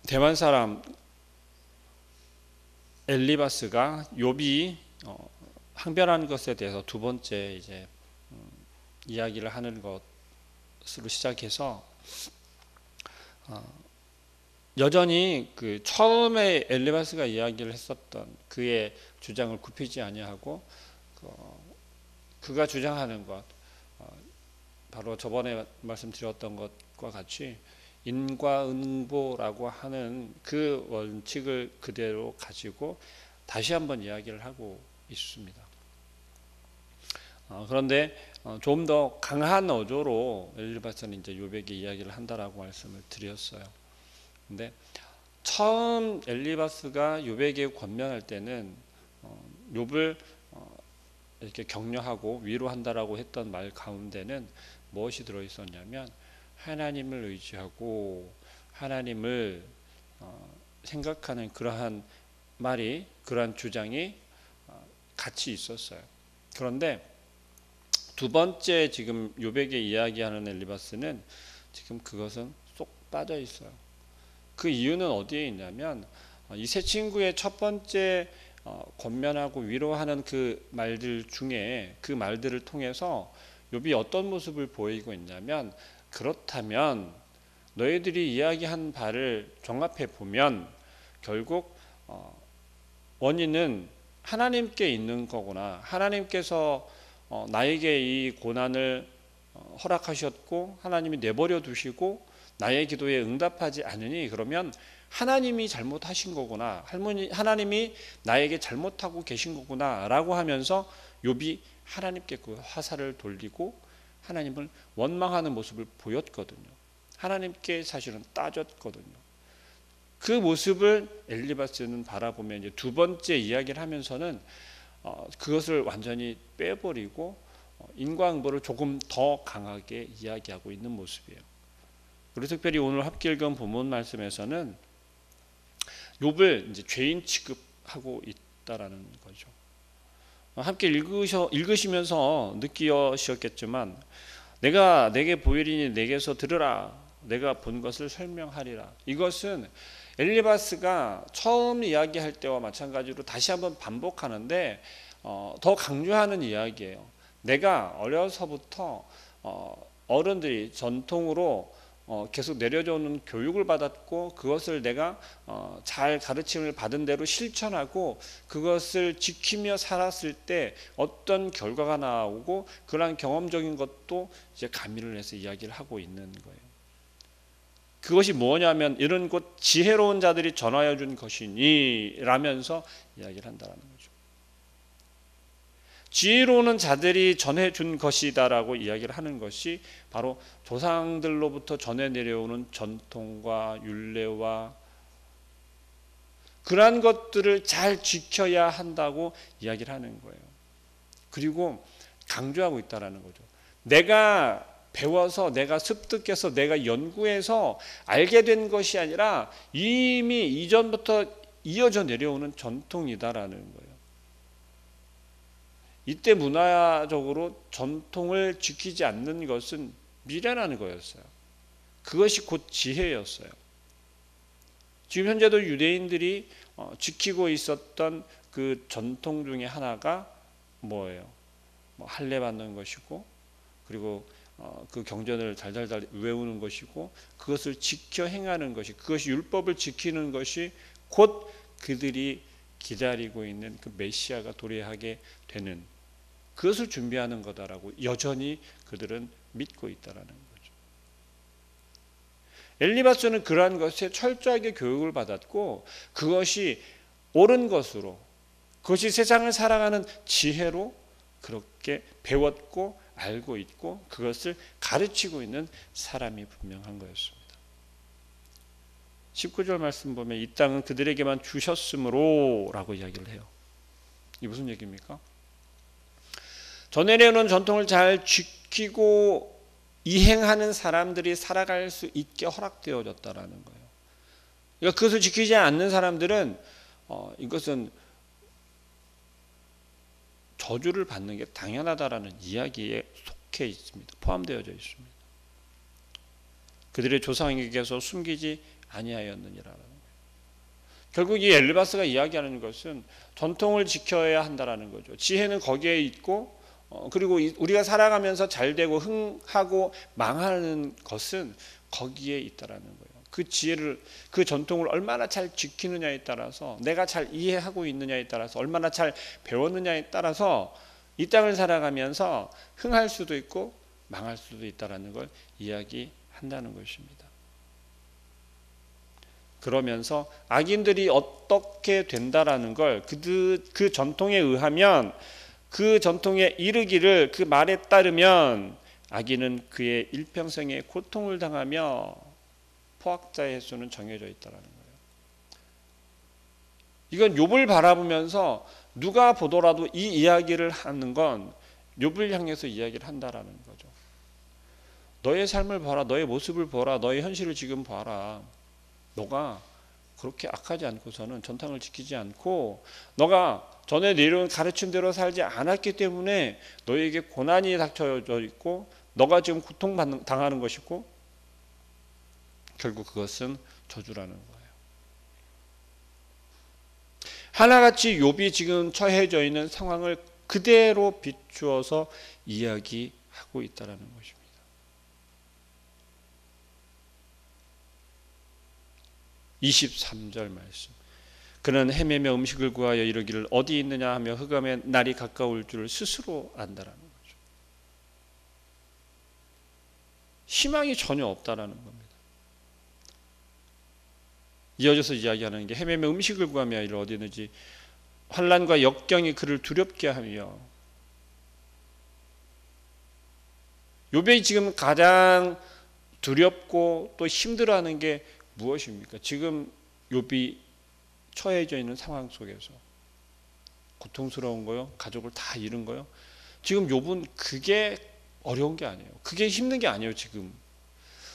대만 사람 엘리바스가 욥이 항변한 것에 대해서 두 번째 이제 이야기를 하는 것으로 시작해서 여전히 그 처음에 엘리바스가 이야기를 했었던 그의 주장을 굽히지 아니하고 그가 주장하는 것, 바로 저번에 말씀드렸던 것과 같이 인과응보라고 하는 그 원칙을 그대로 가지고 다시 한번 이야기를 하고 있습니다. 그런데 좀 더 강한 어조로 엘리바스는 이제 욥에게 이야기를 한다라고 말씀을 드렸어요. 근데 처음 엘리바스가 욥에게 권면할 때는 욥을 이렇게 격려하고 위로한다라고 했던 말 가운데는 무엇이 들어 있었냐면 하나님을 의지하고 하나님을 생각하는 그러한 말이, 그러한 주장이 같이 있었어요. 그런데 두 번째 지금 욥에게 이야기하는 엘리바스는 지금 그것은 쏙 빠져 있어요. 그 이유는 어디에 있냐면 이 세 친구의 첫 번째 권면하고 위로하는 그 말들 중에 그 말들을 통해서 욥이 어떤 모습을 보이고 있냐면, 그렇다면 너희들이 이야기한 바를 종합해 보면 결국 원인은 하나님께 있는 거구나. 하나님께서 나에게 이 고난을 허락하셨고 하나님이 내버려 두시고 나의 기도에 응답하지 않으니 그러면 하나님이 잘못하신 거구나, 하나님이 나에게 잘못하고 계신 거구나 라고 하면서 욥이 하나님께 그 화살을 돌리고 하나님을 원망하는 모습을 보였거든요. 하나님께 사실은 따졌거든요. 그 모습을 엘리바스는 바라보면 이제 두 번째 이야기를 하면서는 그것을 완전히 빼버리고 인과응보를 조금 더 강하게 이야기하고 있는 모습이에요. 그리고 특별히 오늘 함께 읽은 본문 말씀에서는 욥을 이제 죄인 취급하고 있다라는 거죠. 함께 읽으시면서 느끼셨겠지만 내가 내게 보이리니 내게서 들으라, 내가 본 것을 설명하리라. 이것은 엘리바스가 처음 이야기할 때와 마찬가지로 다시 한번 반복하는데 더 강조하는 이야기예요. 내가 어려서부터 어른들이 전통으로 계속 내려져 오는 교육을 받았고 그것을 내가 잘 가르침을 받은 대로 실천하고 그것을 지키며 살았을 때 어떤 결과가 나오고 그러한 경험적인 것도 이제 가미를 해서 이야기를 하고 있는 거예요. 그것이 뭐냐면 이런 곧 지혜로운 자들이 전하여 준 것이니 라면서 이야기를 한다는 거죠. 지혜로운 자들이 전해준 것이다라고 이야기를 하는 것이 바로 조상들로부터 전해 내려오는 전통과 율례와 그러한 것들을 잘 지켜야 한다고 이야기를 하는 거예요. 그리고 강조하고 있다라는 거죠. 내가 배워서, 내가 습득해서, 내가 연구해서 알게 된 것이 아니라 이미 이전부터 이어져 내려오는 전통이다라는 거예요. 이때 문화적으로 전통을 지키지 않는 것은 미련한 거였어요. 그것이 곧 지혜였어요. 지금 현재도 유대인들이 지키고 있었던 그 전통 중에 하나가 뭐예요? 할례 받는 것이고, 그리고 그 경전을 달달달 외우는 것이고, 그것을 지켜 행하는 것이, 그것이 율법을 지키는 것이 곧 그들이 기다리고 있는 그 메시아가 도래하게 되는, 그것을 준비하는 거다라고 여전히 그들은 믿고 있다라는 거죠. 엘리바스는 그러한 것에 철저하게 교육을 받았고 그것이 옳은 것으로, 그것이 세상을 살아가는 지혜로 그렇게 배웠고 알고 있고 그것을 가르치고 있는 사람이 분명한 거였습니다. 19절 말씀 보면 이 땅은 그들에게만 주셨으므로 라고 이야기를 해요. 이게 무슨 얘기입니까? 전해내는 전통을 잘 지키고 이행하는 사람들이 살아갈 수 있게 허락되어졌다라는 거예요. 그러니까 그것을 지키지 않는 사람들은 이것은 저주를 받는 게 당연하다라는 이야기에 속해 있습니다. 포함되어져 있습니다. 그들의 조상에게서 숨기지 아니하였느니라는 거예요. 결국 이 엘리바스가 이야기하는 것은 전통을 지켜야 한다라는 거죠. 지혜는 거기에 있고 그리고 우리가 살아가면서 잘되고 흥하고 망하는 것은 거기에 있다라는 거예요. 그 지혜를, 그 전통을 얼마나 잘 지키느냐에 따라서, 내가 잘 이해하고 있느냐에 따라서, 얼마나 잘 배웠느냐에 따라서 이 땅을 살아가면서 흥할 수도 있고 망할 수도 있다라는 걸 이야기한다는 것입니다. 그러면서 악인들이 어떻게 된다라는 걸 그 전통에 의하면, 그 전통에 이르기를, 그 말에 따르면 악인은 그의 일평생에 고통을 당하며 포악자의 횟수는 정해져 있다라는 거예요. 이건 욥을 바라보면서 누가 보더라도 이 이야기를 하는 건 욥을 향해서 이야기를 한다라는 거죠. 너의 삶을 봐라, 너의 모습을 봐라, 너의 현실을 지금 봐라. 너가 그렇게 악하지 않고서는 전통을 지키지 않고, 너가 전에 내려온 가르침대로 살지 않았기 때문에 너에게 고난이 닥쳐져 있고, 너가 지금 고통당하는 것이고, 결국 그것은 저주라는 거예요. 하나같이 욥이 지금 처해져 있는 상황을 그대로 비추어서 이야기하고 있다는 것입니다. 23절 말씀. 그는 헤매며 음식을 구하여 이르기를 어디 있느냐 하며 흑암의 날이 가까울 줄을 스스로 안다라는 거죠. 희망이 전혀 없다라는 겁니다. 이어져서 이야기하는 게 헤매며 음식을 구하며 이를 어디 있는지, 환난과 역경이 그를 두렵게 하며, 욥이 지금 가장 두렵고 또 힘들어하는 게 무엇입니까? 지금 욥이 처해져 있는 상황 속에서 고통스러운 거요, 가족을 다 잃은 거요. 지금 욥은 그게 어려운 게 아니에요. 그게 힘든 게 아니에요. 지금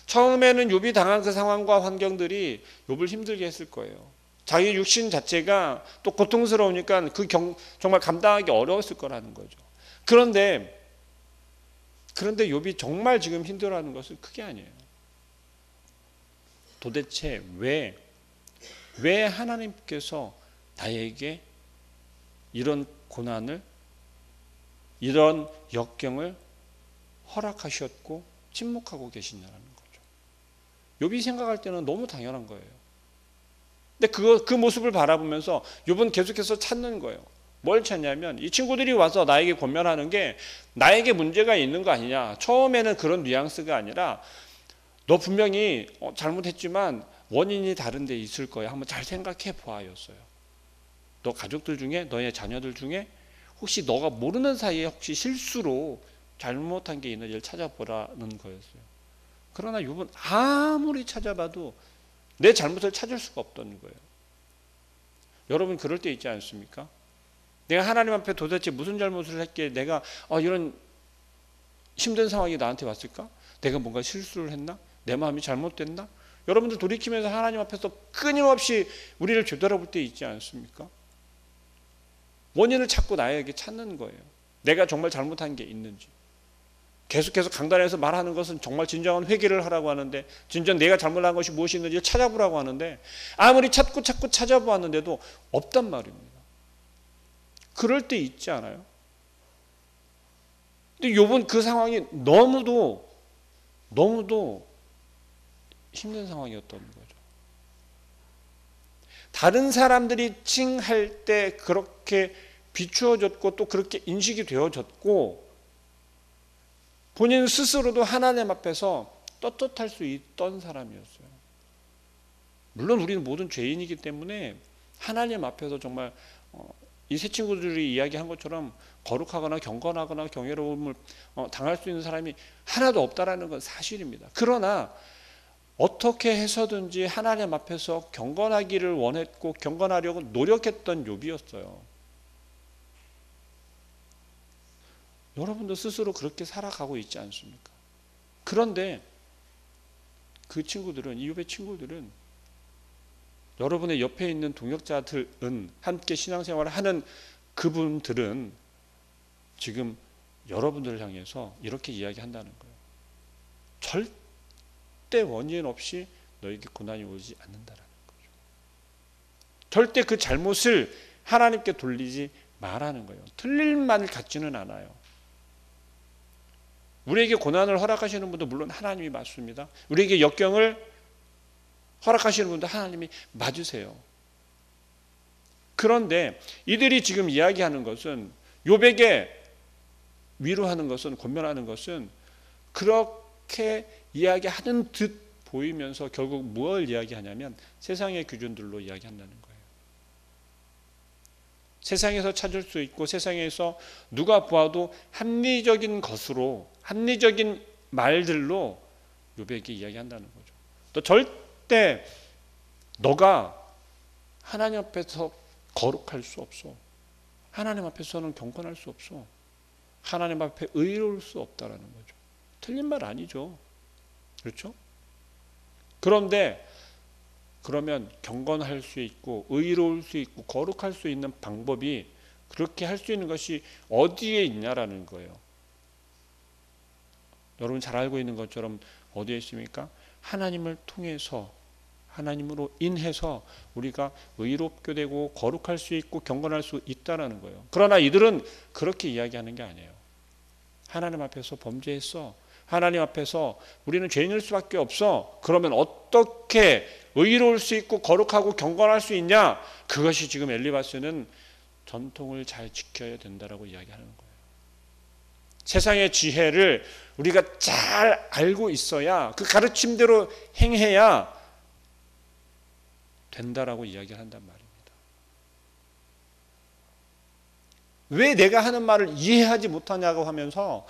처음에는 욥이 당한 그 상황과 환경들이 욥을 힘들게 했을 거예요. 자기 육신 자체가 또 고통스러우니까 정말 감당하기 어려웠을 거라는 거죠. 그런데 욥이 정말 지금 힘들어하는 것은 그게 아니에요. 도대체 왜 하나님께서 나에게 이런 고난을, 이런 역경을 허락하셨고 침묵하고 계시냐는 거죠. 욥이 생각할 때는 너무 당연한 거예요. 근데 그 모습을 바라보면서 욥은 계속해서 찾는 거예요. 뭘 찾냐면, 이 친구들이 와서 나에게 권면하는 게 나에게 문제가 있는 거 아니냐. 처음에는 그런 뉘앙스가 아니라, 너 분명히 잘못했지만 원인이 다른 데 있을 거야. 한번 잘 생각해 보아였어요. 너 가족들 중에, 너의 자녀들 중에 혹시 너가 모르는 사이에 혹시 실수로 잘못한 게 있는지를 찾아보라는 거였어요. 그러나 욥은 아무리 찾아봐도 내 잘못을 찾을 수가 없다는 거예요. 여러분 그럴 때 있지 않습니까? 내가 하나님 앞에 도대체 무슨 잘못을 했기에 내가 이런 힘든 상황이 나한테 왔을까? 내가 뭔가 실수를 했나? 내 마음이 잘못됐나? 여러분들 돌이키면서 하나님 앞에서 끊임없이 우리를 되돌아볼 때 있지 않습니까? 원인을 찾고 나에게 찾는 거예요. 내가 정말 잘못한 게 있는지. 계속해서 강단에서 말하는 것은 정말 진정한 회개를 하라고 하는데, 진정 내가 잘못한 것이 무엇이 있는지 찾아보라고 하는데, 아무리 찾고 찾아보았는데도 없단 말입니다. 그럴 때 있지 않아요? 근데 욥은 그 상황이 너무도 힘든 상황이었던 거죠. 다른 사람들이 칭할 때 그렇게 비추어졌고 또 그렇게 인식이 되어졌고, 본인 스스로도 하나님 앞에서 떳떳할 수 있던 사람이었어요. 물론 우리는 모든 죄인이기 때문에 하나님 앞에서 정말 이 세 친구들이 이야기한 것처럼 거룩하거나 경건하거나 경외로움을 당할 수 있는 사람이 하나도 없다라는 건 사실입니다. 그러나 어떻게 해서든지 하나님 앞에서 경건하기를 원했고 경건하려고 노력했던 욥이었어요. 여러분도 스스로 그렇게 살아가고 있지 않습니까? 그런데 그 친구들은, 이욥의 친구들은, 여러분의 옆에 있는 동역자들은, 함께 신앙생활을 하는 그분들은 지금 여러분들을 향해서 이렇게 이야기한다는 거예요. 절대 원인 없이 너에게 고난이 오지 않는다라는 거죠. 절대 그 잘못을 하나님께 돌리지 말라는 거예요. 틀릴 만 같지는 않아요. 우리에게 고난을 허락하시는 분도 물론 하나님이 맞습니다. 우리에게 역경을 허락하시는 분도 하나님이 맞으세요. 그런데 이들이 지금 이야기하는 것은, 욥에게 위로하는 것은, 권면하는 것은 그렇게 이야기하는 듯 보이면서 결국 뭘 이야기하냐면 세상의 기준들로 이야기한다는 거예요. 세상에서 찾을 수 있고 세상에서 누가 보아도 합리적인 것으로, 합리적인 말들로 욥에게 이야기한다는 거죠. 또 절대 너가 하나님 앞에서 거룩할 수 없어. 하나님 앞에서는 경건할 수 없어. 하나님 앞에 의로울 수 없다라는 거죠. 틀린 말 아니죠. 그렇죠? 그런데 그러면 경건할 수 있고 의로울 수 있고 거룩할 수 있는 방법이, 그렇게 할 수 있는 것이 어디에 있냐라는 거예요. 여러분 잘 알고 있는 것처럼 어디에 있습니까? 하나님을 통해서, 하나님으로 인해서 우리가 의롭게 되고 거룩할 수 있고 경건할 수 있다라는 거예요. 그러나 이들은 그렇게 이야기하는 게 아니에요. 하나님 앞에서 범죄했어. 하나님 앞에서 우리는 죄인일 수밖에 없어. 그러면 어떻게 의로울 수 있고 거룩하고 경건할 수 있냐? 그것이 지금 엘리바스는 전통을 잘 지켜야 된다라고 이야기하는 거예요. 세상의 지혜를 우리가 잘 알고 있어야, 그 가르침대로 행해야 된다라고 이야기를 한단 말입니다. 왜 내가 하는 말을 이해하지 못하냐고 하면서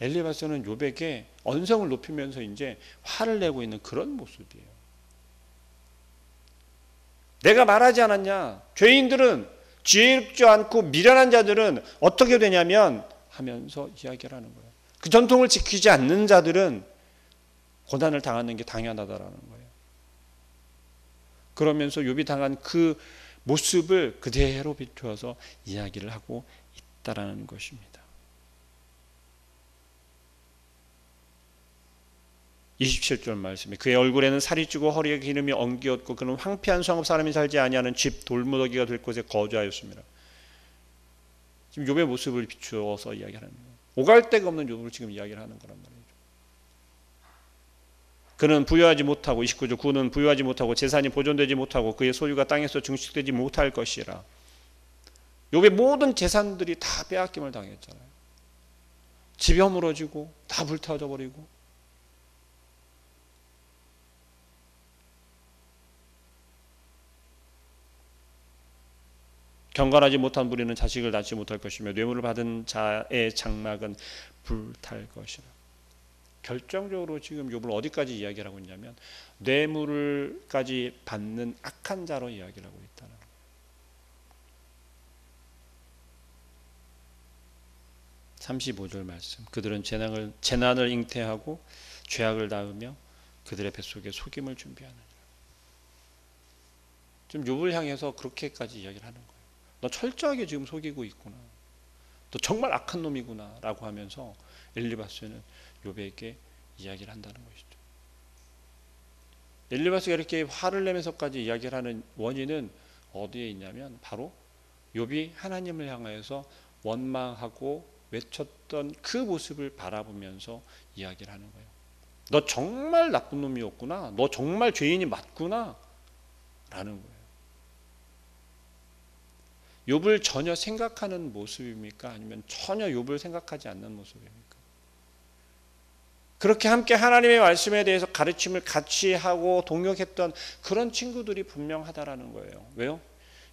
엘리바스는 욥에게 언성을 높이면서 이제 화를 내고 있는 그런 모습이에요. 내가 말하지 않았냐? 죄인들은, 지혜롭지 않고 미련한 자들은 어떻게 되냐면 하면서 이야기를 하는 거예요. 그 전통을 지키지 않는 자들은 고난을 당하는 게 당연하다라는 거예요. 그러면서 욥이 당한 그 모습을 그대로 비추어서 이야기를 하고 있다라는 것입니다. 27절 말씀에 그의 얼굴에는 살이 찌고 허리에 기름이 엉기었고 그는 황폐한 성읍 사람이 살지 아니하는 집 돌무더기가 될 곳에 거주하였습니다. 지금 욥의 모습을 비추어서 이야기하는 거예요. 오갈 데가 없는 욥을 지금 이야기를 하는 거란 말이죠. 그는 부유하지 못하고, 29절, 그는 부유하지 못하고 재산이 보존되지 못하고 그의 소유가 땅에서 증식되지 못할 것이라. 욥의 모든 재산들이 다 빼앗김을 당했잖아요. 집이 허물어지고 다 불타져 버리고, 경건하지 못한 무리는 자식을 낳지 못할 것이며 뇌물을 받은 자의 장막은 불탈 것이라. 결정적으로 지금 욥을 어디까지 이야기를 하고 있냐면 뇌물까지 받는 악한 자로 이야기를 하고 있다는 거예요. 35절 말씀. 그들은 재난을 잉태하고 죄악을 낳으며 그들의 뱃속에 속임을 준비하느니라. 지금 욥을 향해서 그렇게까지 이야기를 하는 거예요. 너 철저하게 지금 속이고 있구나. 너 정말 악한 놈이구나 라고 하면서 엘리바스는 욥에게 이야기를 한다는 것이죠. 엘리바스가 이렇게 화를 내면서까지 이야기를 하는 원인은 어디에 있냐면 바로 욥이 하나님을 향해서 원망하고 외쳤던 그 모습을 바라보면서 이야기를 하는 거예요. 너 정말 나쁜 놈이었구나. 너 정말 죄인이 맞구나 라는 거예요. 욥을 전혀 생각하는 모습입니까? 아니면 전혀 욥을 생각하지 않는 모습입니까? 그렇게 함께 하나님의 말씀에 대해서 가르침을 같이 하고 동역했던 그런 친구들이 분명하다라는 거예요. 왜요?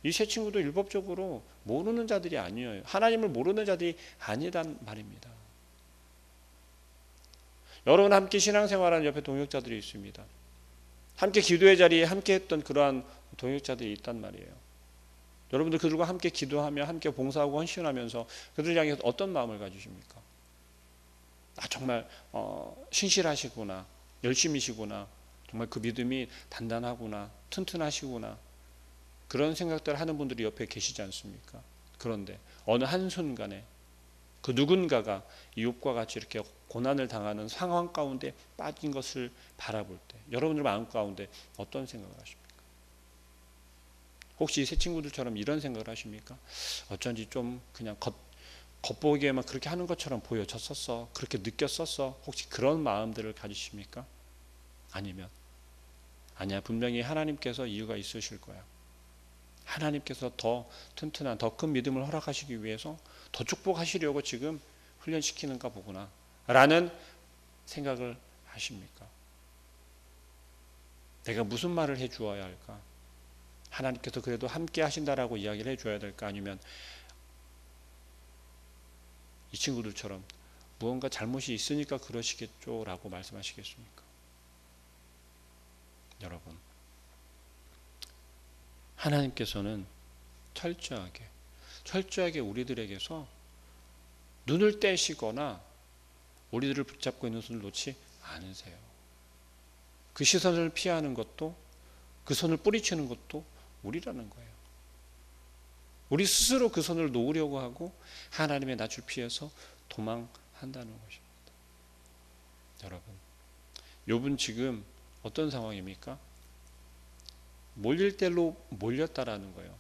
이 세 친구도 율법적으로 모르는 자들이 아니에요. 하나님을 모르는 자들이 아니란 말입니다. 여러분 함께 신앙생활하는 옆에 동역자들이 있습니다. 함께 기도의 자리에 함께 했던 그러한 동역자들이 있단 말이에요. 여러분들 그들과 함께 기도하며 함께 봉사하고 헌신하면서 그들 향해서 어떤 마음을 가지십니까? 정말 신실하시구나, 열심히시구나, 정말 그 믿음이 단단하구나, 튼튼하시구나, 그런 생각들 하는 분들이 옆에 계시지 않습니까? 그런데 어느 한순간에 그 누군가가 이웃과 같이 이렇게 고난을 당하는 상황 가운데 빠진 것을 바라볼 때 여러분들 마음 가운데 어떤 생각을 하십니까? 혹시 새 친구들처럼 이런 생각을 하십니까? 어쩐지 좀 그냥 겉보기에만 그렇게 하는 것처럼 보여졌었어. 그렇게 느꼈었어. 혹시 그런 마음들을 가지십니까? 아니면 아니야, 분명히 하나님께서 이유가 있으실 거야. 하나님께서 더 튼튼한 더 큰 믿음을 허락하시기 위해서 더 축복하시려고 지금 훈련시키는가 보구나 라는 생각을 하십니까? 내가 무슨 말을 해주어야 할까? 하나님께서 그래도 함께 하신다라고 이야기를 해줘야 될까? 아니면 이 친구들처럼 무언가 잘못이 있으니까 그러시겠죠 라고 말씀하시겠습니까? 여러분, 하나님께서는 철저하게 우리들에게서 눈을 떼시거나 우리들을 붙잡고 있는 손을 놓지 않으세요. 그 시선을 피하는 것도 그 손을 뿌리치는 것도 우리라는 거예요. 우리 스스로 그 손을 놓으려고 하고 하나님의 낯을 피해서 도망한다는 것입니다. 여러분, 욥은 지금 어떤 상황입니까? 몰릴 대로 몰렸다라는 거예요.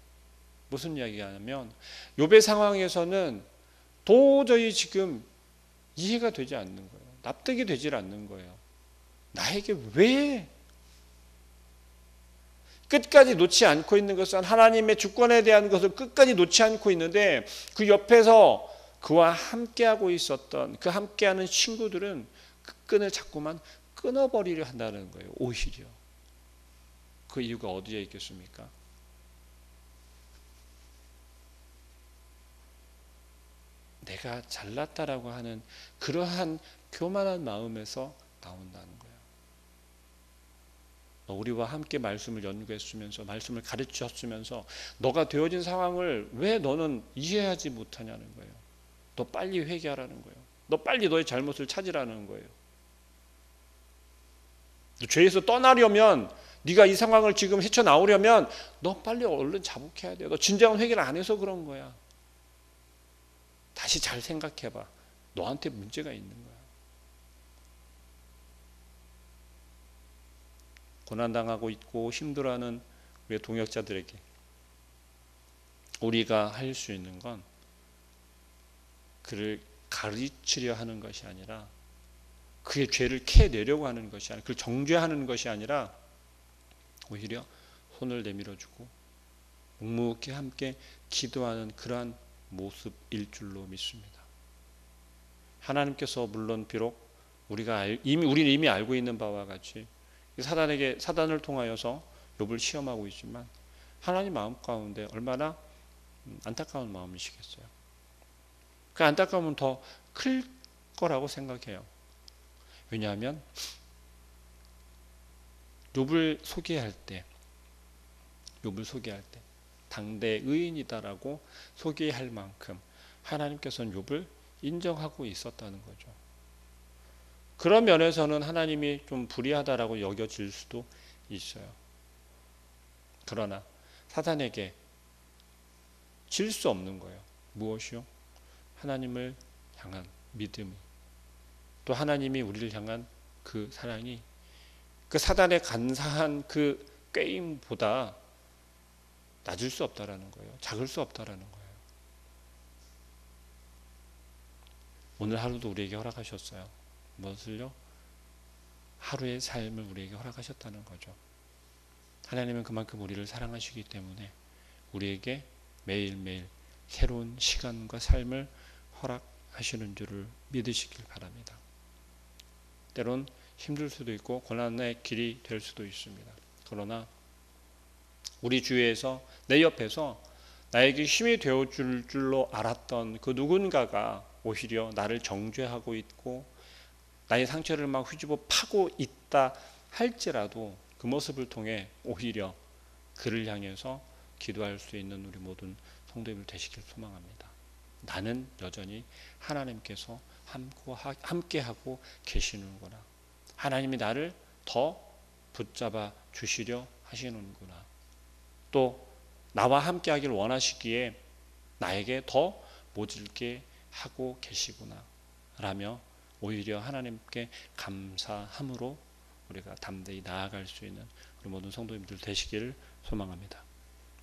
무슨 이야기가 하냐면 욥의 상황에서는 도저히 지금 이해가 되지 않는 거예요. 납득이 되질 않는 거예요. 나에게 왜 끝까지 놓지 않고 있는 것은 하나님의 주권에 대한 것을 끝까지 놓지 않고 있는데 그 옆에서 그와 함께하고 있었던 그 함께하는 친구들은 그 끈을 자꾸만 끊어버리려 한다는 거예요. 오히려. 그 이유가 어디에 있겠습니까? 내가 잘났다라고 하는 그러한 교만한 마음에서 나온다는 거예요. 우리와 함께 말씀을 연구했으면서 말씀을 가르치셨으면서 너가 되어진 상황을 왜 너는 이해하지 못하냐는 거예요. 너 빨리 회개하라는 거예요. 너 빨리 너의 잘못을 찾으라는 거예요. 죄에서 떠나려면 네가 이 상황을 지금 헤쳐나오려면 너 빨리 얼른 자복해야 돼. 너 진정한 회개를 안 해서 그런 거야. 다시 잘 생각해봐. 너한테 문제가 있는 거야. 고난당하고 있고 힘들어하는 우리 동역자들에게 우리가 할 수 있는 건 그를 가르치려 하는 것이 아니라 그의 죄를 캐내려고 하는 것이 아니라 그를 정죄하는 것이 아니라 오히려 손을 내밀어주고 묵묵히 함께 기도하는 그러한 모습일 줄로 믿습니다. 하나님께서 물론 비록 우리는 이미 알고 있는 바와 같이 사단을 통하여서 욥을 시험하고 있지만 하나님 마음 가운데 얼마나 안타까운 마음이시겠어요. 그 안타까움은 더 클 거라고 생각해요. 왜냐하면 욥을 소개할 때 당대 의인이다라고 소개할 만큼 하나님께서는 욥을 인정하고 있었다는 거죠. 그런 면에서는 하나님이 좀 불의하다라고 여겨질 수도 있어요. 그러나 사단에게 질 수 없는 거예요. 무엇이요? 하나님을 향한 믿음이, 또 하나님이 우리를 향한 그 사랑이 그 사단의 간사한 그 꾀임보다 낮을 수 없다라는 거예요. 작을 수 없다라는 거예요. 오늘 하루도 우리에게 허락하셨어요. 무엇을요? 하루의 삶을 우리에게 허락하셨다는 거죠. 하나님은 그만큼 우리를 사랑하시기 때문에 우리에게 매일매일 새로운 시간과 삶을 허락하시는 줄을 믿으시길 바랍니다. 때론 힘들 수도 있고 고난의 길이 될 수도 있습니다. 그러나 우리 주위에서 내 옆에서 나에게 힘이 되어줄 줄로 알았던 그 누군가가 오히려 나를 정죄하고 있고 나의 상처를 막 휘집어 파고 있다 할지라도 그 모습을 통해 오히려 그를 향해서 기도할 수 있는 우리 모든 성도님들 되시길 소망합니다. 나는 여전히 하나님께서 함께하고 계시는구나. 하나님이 나를 더 붙잡아 주시려 하시는구나. 또 나와 함께하기를 원하시기에 나에게 더 모질게 하고 계시구나 라며 오히려 하나님께 감사함으로 우리가 담대히 나아갈 수 있는 우리 모든 성도님들 되시길 소망합니다.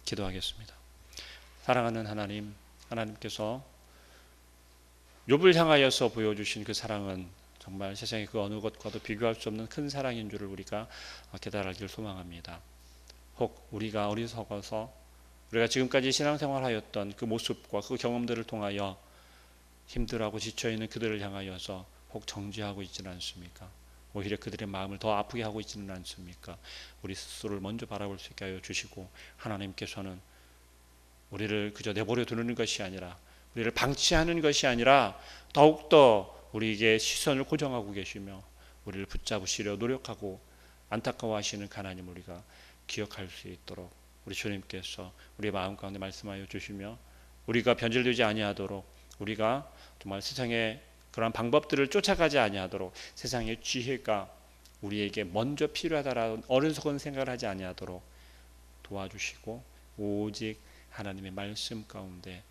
기도하겠습니다. 사랑하는 하나님, 하나님께서 욥을 향하여서 보여주신 그 사랑은 정말 세상의 그 어느 것과도 비교할 수 없는 큰 사랑인 줄을 우리가 깨달았기를 소망합니다. 혹 우리가 어리석어서 우리가 지금까지 신앙생활하였던 그 모습과 그 경험들을 통하여 힘들어하고 지쳐있는 그들을 향하여서 혹 정죄하고 있지는 않습니까? 오히려 그들의 마음을 더 아프게 하고 있지는 않습니까? 우리 스스로를 먼저 바라볼 수 있게 하여 주시고 하나님께서는 우리를 그저 내버려 두는 것이 아니라 우리를 방치하는 것이 아니라 더욱더 우리에게 시선을 고정하고 계시며 우리를 붙잡으시려 노력하고 안타까워하시는 하나님 우리가 기억할 수 있도록 우리 주님께서 우리의 마음 가운데 말씀하여 주시며 우리가 변질되지 아니하도록 우리가 정말 세상의 그러한 방법들을 쫓아가지 아니하도록 세상의 지혜가 우리에게 먼저 필요하다라는 어리석은 생각을 하지 아니하도록 도와주시고 오직 하나님의 말씀 가운데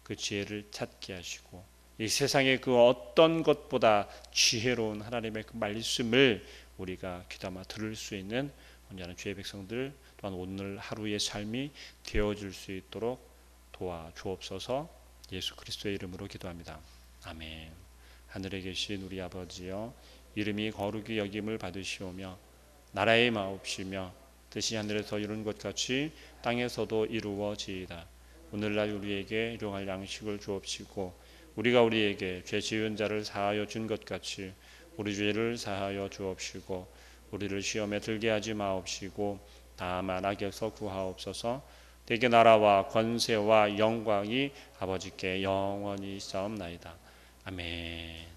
그 지혜를 찾게 하시고 이 세상의 그 어떤 것보다 지혜로운 하나님의 그 말씀을 우리가 귀담아 들을 수 있는 언제나 주의 백성들 또한 오늘 하루의 삶이 되어질 수 있도록 도와주옵소서. 예수 그리스도의 이름으로 기도합니다. 아멘. 하늘에 계신 우리 아버지여, 이름이 거룩히 여김을 받으시오며 나라의 마옵시며 뜻이 하늘에서 이룬 것 같이 땅에서도 이루어지이다. 오늘날 우리에게 일용할 양식을 주옵시고 우리가 우리에게 죄 지은 자를 사하여 준 것 같이 우리 죄를 사하여 주옵시고 우리를 시험에 들게 하지 마옵시고 다만 악에서 구하옵소서. 대개 나라와 권세와 영광이 아버지께 영원히 있사옵나이다. 아멘.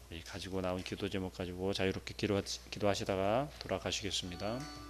우리 가지고 나온 기도 제목 가지고 자유롭게 기도하시다가 돌아가시겠습니다.